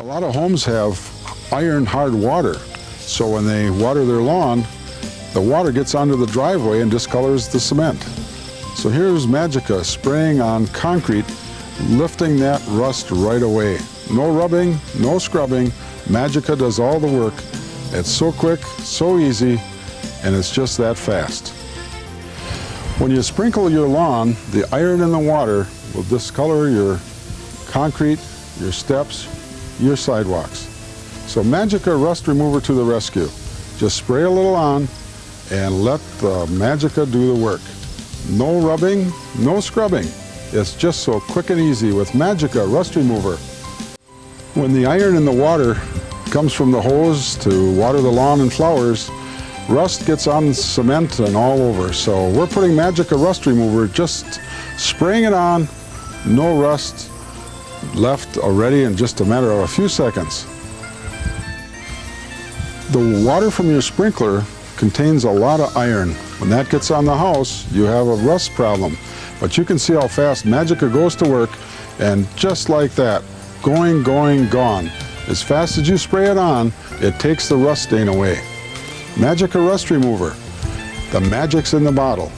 A lot of homes have iron hard water, so when they water their lawn, the water gets onto the driveway and discolors the cement. So here's Magica spraying on concrete, lifting that rust right away. No rubbing, no scrubbing. Magica does all the work. It's so quick, so easy, and it's just that fast. When you sprinkle your lawn, the iron in the water will discolor your concrete, your steps, your sidewalks. So Magica Rust Remover to the rescue. Just spray a little on and let the Magica do the work. No rubbing, no scrubbing. It's just so quick and easy with Magica Rust Remover. When the iron in the water comes from the hose to water the lawn and flowers, rust gets on cement and all over. So we're putting Magica Rust Remover, just spraying it on, no rust, left already in just a matter of a few seconds. The water from your sprinkler contains a lot of iron. When that gets on the house, you have a rust problem. But you can see how fast Magica goes to work, and just like that, going, gone. As fast as you spray it on, it takes the rust stain away. Magica Rust Remover. The magic's in the bottle.